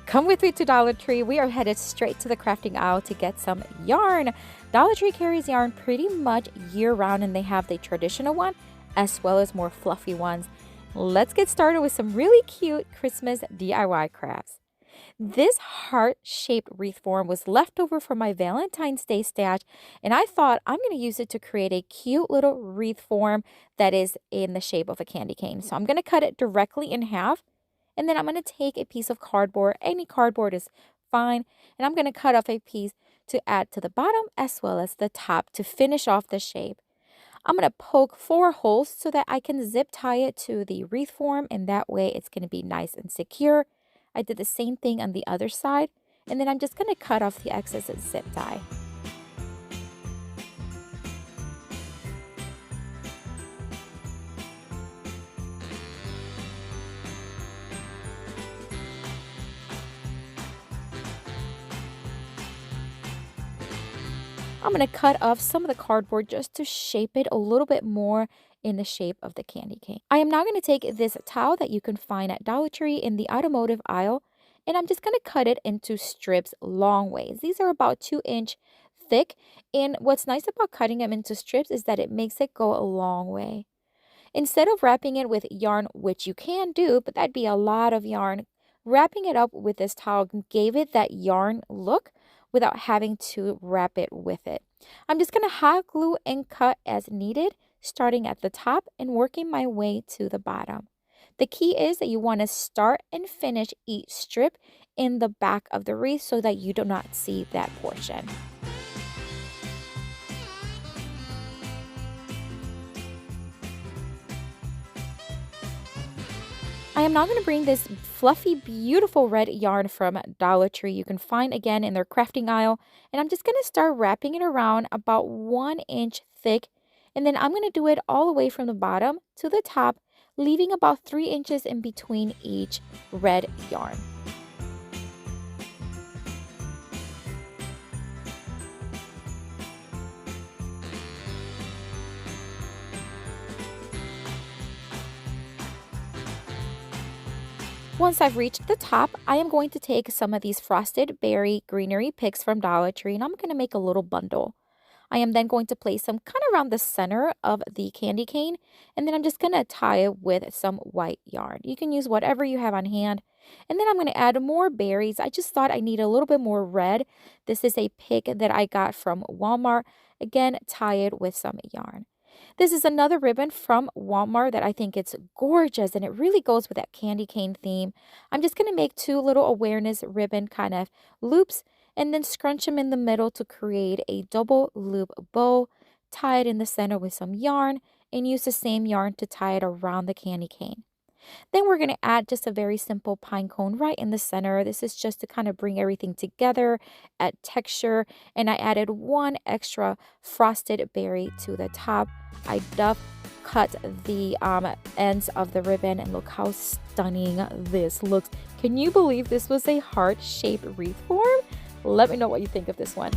Come with me to Dollar Tree. We are headed straight to the crafting aisle to get some yarn. Dollar Tree carries yarn pretty much year round, and they have the traditional one as well as more fluffy ones. Let's get started with some really cute Christmas DIY crafts. This heart-shaped wreath form was left over from my Valentine's Day stash, and I thought I'm going to use it to create a cute little wreath form that is in the shape of a candy cane. So I'm going to cut it directly in half, and then I'm going to take a piece of cardboard. Any cardboard is fine, and I'm going to cut off a piece to add to the bottom as well as the top to finish off the shape. I'm going to poke 4 holes so that I can zip tie it to the wreath form, and that way it's going to be nice and secure. I did the same thing on the other side, and then I'm just going to cut off the excess zip tie. I'm going to cut off some of the cardboard just to shape it a little bit more in the shape of the candy cane. I am now going to take this towel that you can find at Dollar Tree in the automotive aisle, and I'm just going to cut it into strips long ways. These are about 2-inch thick, and what's nice about cutting them into strips is that it makes it go a long way. Instead of wrapping it with yarn, which you can do, but that'd be a lot of yarn, wrapping it up with this towel gave it that yarn look without having to wrap it with it. I'm just going to hot glue and cut as needed, starting at the top and working my way to the bottom. The key is that you want to start and finish each strip in the back of the wreath so that you do not see that portion. I am now going to bring this fluffy, beautiful red yarn from Dollar Tree. You can find again in their crafting aisle. And I'm just going to start wrapping it around about 1 inch thick. And then I'm going to do it all the way from the bottom to the top, leaving about 3 inches in between each red yarn. Once I've reached the top, I am going to take some of these frosted berry greenery picks from Dollar Tree, and I'm going to make a little bundle. I am then going to place them kind of around the center of the candy cane, and then I'm just going to tie it with some white yarn. You can use whatever you have on hand. And then I'm going to add more berries. I just thought I need a little bit more red. This is a pick that I got from Walmart. Again, tie it with some yarn. This is another ribbon from Walmart that I think it's gorgeous, and it really goes with that candy cane theme. I'm just going to make 2 little awareness ribbon kind of loops and then scrunch them in the middle to create a double loop bow, tie it in the center with some yarn, and use the same yarn to tie it around the candy cane. Then we're going to add just a very simple pine cone right in the center. This is just to kind of bring everything together, add texture, and I added 1 extra frosted berry to the top. I cut the ends of the ribbon, and look how stunning this looks. Can you believe this was a heart-shaped wreath form? Let me know what you think of this one.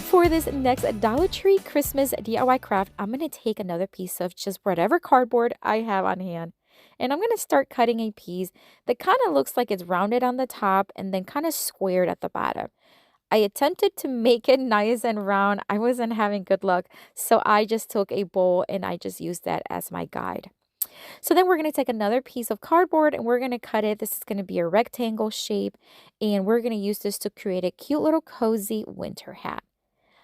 For this next Dollar Tree Christmas DIY craft, I'm going to take another piece of just whatever cardboard I have on hand. And I'm going to start cutting a piece that kind of looks like it's rounded on the top and then kind of squared at the bottom. I attempted to make it nice and round. I wasn't having good luck. So I just took a bowl and I just used that as my guide. So then we're going to take another piece of cardboard and we're going to cut it. This is going to be a rectangle shape. And we're going to use this to create a cute little cozy winter hat.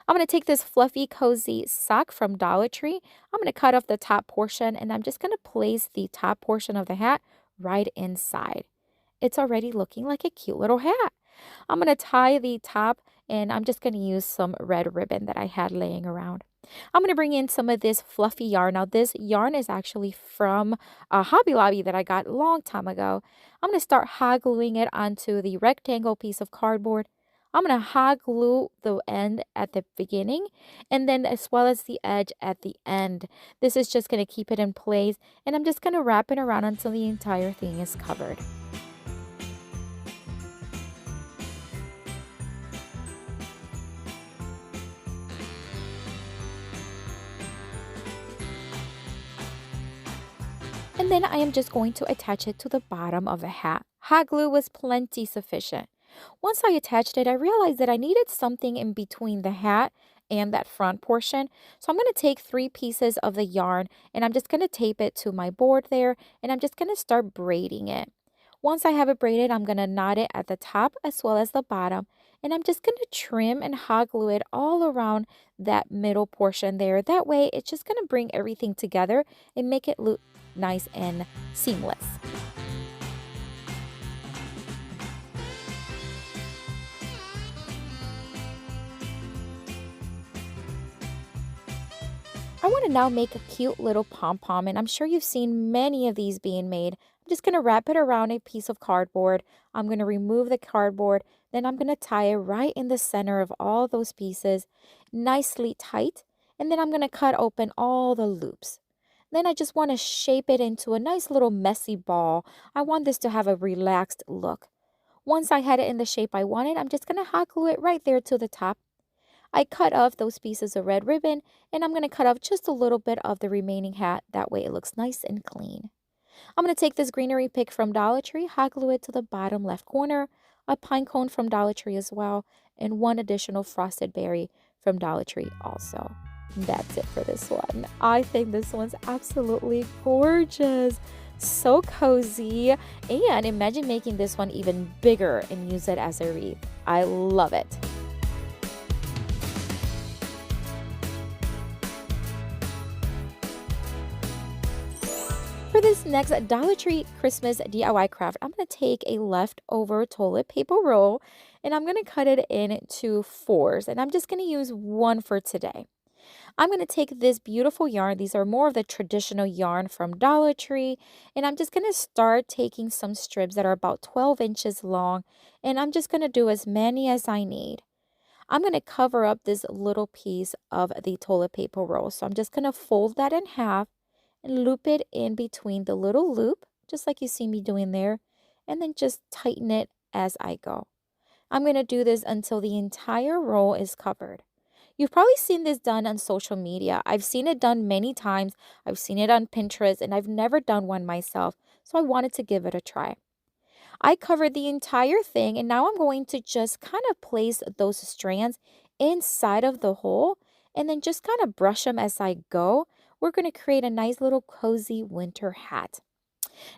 I'm going to take this fluffy, cozy sock from Dollar Tree. I'm going to cut off the top portion, and I'm just going to place the top portion of the hat right inside. It's already looking like a cute little hat. I'm going to tie the top, and I'm just going to use some red ribbon that I had laying around. I'm going to bring in some of this fluffy yarn. Now, this yarn is actually from a Hobby Lobby that I got a long time ago. I'm going to start hot gluing it onto the rectangle piece of cardboard. I'm going to hot glue the end at the beginning and then as well as the edge at the end. This is just going to keep it in place, and I'm just going to wrap it around until the entire thing is covered. And then I am just going to attach it to the bottom of the hat. Hot glue was plenty sufficient. Once I attached it, I realized that I needed something in between the hat and that front portion. So I'm going to take 3 pieces of the yarn and I'm just going to tape it to my board there and I'm just going to start braiding it. Once I have it braided, I'm going to knot it at the top as well as the bottom. And I'm just going to trim and hot glue it all around that middle portion there. That way, it's just going to bring everything together and make it look nice and seamless. I want to now make a cute little pom-pom, and I'm sure you've seen many of these being made. I'm just going to wrap it around a piece of cardboard. I'm going to remove the cardboard, then I'm going to tie it right in the center of all those pieces, nicely tight, and then I'm going to cut open all the loops. Then I just want to shape it into a nice little messy ball. I want this to have a relaxed look. Once I had it in the shape I wanted, I'm just going to hot glue it right there to the top. I cut off those pieces of red ribbon and I'm going to cut off just a little bit of the remaining hat. That way it looks nice and clean. I'm going to take this greenery pick from Dollar Tree, hot glue it to the bottom left corner, a pine cone from Dollar Tree as well, and one additional frosted berry from Dollar Tree also. That's it for this one. I think this one's absolutely gorgeous. So cozy. And imagine making this one even bigger and use it as a wreath. I love it. For this next Dollar Tree Christmas DIY craft, I'm going to take a leftover toilet paper roll and I'm going to cut it into fours. And I'm just going to use one for today. I'm going to take this beautiful yarn. These are more of the traditional yarn from Dollar Tree. And I'm just going to start taking some strips that are about 12 inches long. And I'm just going to do as many as I need. I'm going to cover up this little piece of the toilet paper roll. So I'm just going to fold that in half and loop it in between the little loop, just like you see me doing there, and then just tighten it as I go. I'm going to do this until the entire roll is covered. You've probably seen this done on social media. I've seen it done many times. I've seen it on Pinterest, and I've never done one myself, so I wanted to give it a try. I covered the entire thing, and now I'm going to just kind of place those strands inside of the hole and then just kind of brush them as I go. We're going to create a nice little cozy winter hat.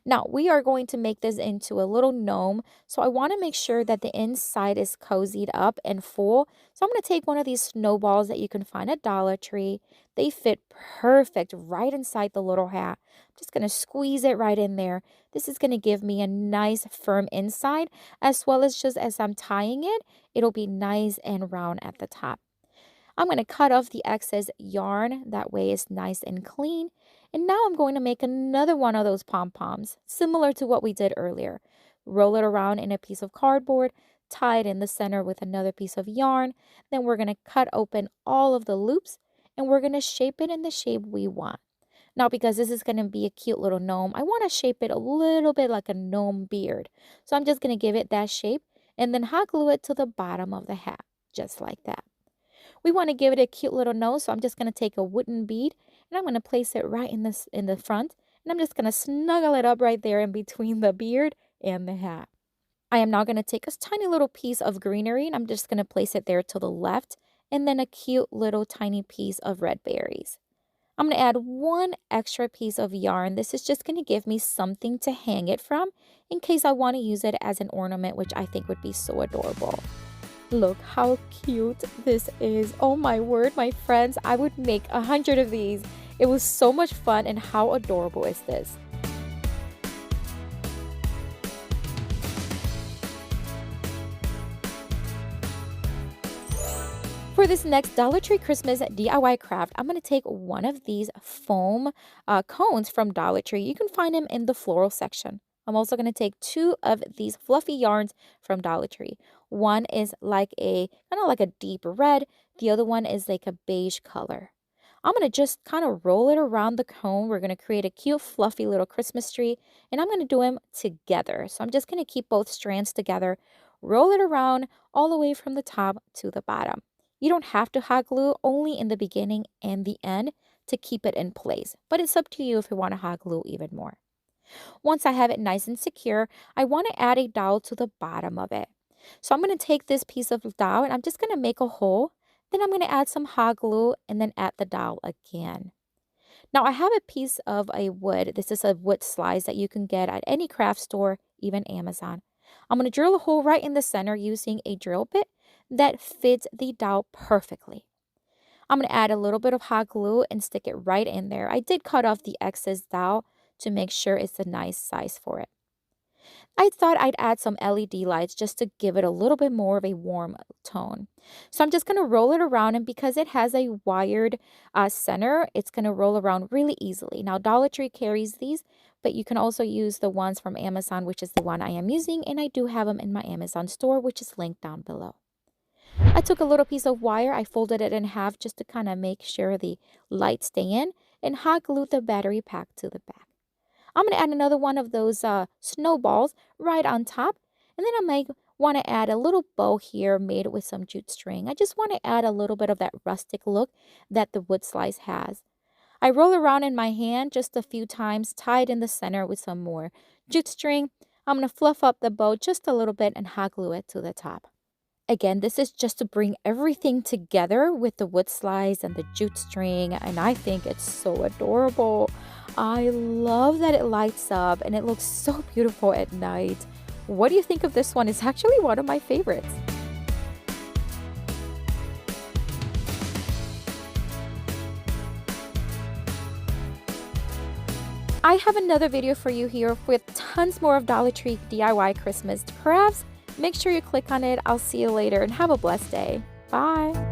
Now, we are going to make this into a little gnome, so I want to make sure that the inside is cozied up and full. So I'm going to take one of these snowballs that you can find at Dollar Tree. They fit perfect right inside the little hat. I'm just going to squeeze it right in there. This is going to give me a nice firm inside, as well as just as I'm tying it, it'll be nice and round at the top. I'm going to cut off the excess yarn. That way it's nice and clean. And now I'm going to make another one of those pom-poms, similar to what we did earlier. Roll it around in a piece of cardboard, tie it in the center with another piece of yarn. Then we're going to cut open all of the loops and we're going to shape it in the shape we want. Now, because this is going to be a cute little gnome, I want to shape it a little bit like a gnome beard. So I'm just going to give it that shape and then hot glue it to the bottom of the hat, just like that. We want to give it a cute little nose, so I'm just going to take a wooden bead and I'm going to place it right in the front, and I'm just going to snuggle it up right there in between the beard and the hat. I am now going to take a tiny little piece of greenery and I'm just going to place it there to the left, and then a cute little tiny piece of red berries. I'm going to add one extra piece of yarn. This is just going to give me something to hang it from in case I want to use it as an ornament, which I think would be so adorable. Look how cute this is. Oh my word, my friends, I would make 100 of these. It was so much fun, and how adorable is this? For this next Dollar Tree Christmas DIY craft, I'm going to take one of these foam cones from Dollar Tree. You can find them in the floral section. I'm also going to take 2 of these fluffy yarns from Dollar Tree. One is like a kind of like a deep red. The other one is like a beige color. I'm going to just kind of roll it around the cone. We're going to create a cute fluffy little Christmas tree, and I'm going to do them together. So I'm just going to keep both strands together, roll it around all the way from the top to the bottom. You don't have to hot glue, only in the beginning and the end to keep it in place, but it's up to you if you want to hot glue even more. Once I have it nice and secure, I want to add a dowel to the bottom of it. So I'm going to take this piece of dowel and I'm just going to make a hole. Then I'm going to add some hot glue and then add the dowel again. Now I have a piece of a wood. This is a wood slice that you can get at any craft store, even Amazon. I'm going to drill a hole right in the center using a drill bit that fits the dowel perfectly. I'm going to add a little bit of hot glue and stick it right in there. I did cut off the excess dowel to make sure it's a nice size for it. I thought I'd add some LED lights just to give it a little bit more of a warm tone. So I'm just going to roll it around, and because it has a wired center, it's going to roll around really easily. Now Dollar Tree carries these, but you can also use the ones from Amazon, which is the one I am using, and I do have them in my Amazon store, which is linked down below. I took a little piece of wire, I folded it in half just to kind of make sure the lights stay in, and hot glued the battery pack to the back. I'm going to add another one of those snowballs right on top. And then I might want to add a little bow here made with some jute string. I just want to add a little bit of that rustic look that the wood slice has. I roll around in my hand just a few times, tie it in the center with some more jute string. I'm going to fluff up the bow just a little bit and hot glue it to the top. Again, this is just to bring everything together with the wood slice and the jute string, and I think it's so adorable. I love that it lights up and it looks so beautiful at night. What do you think of this one? It's actually one of my favorites. I have another video for you here with tons more of Dollar Tree DIY Christmas crafts. Make sure you click on it. I'll see you later and have a blessed day. Bye.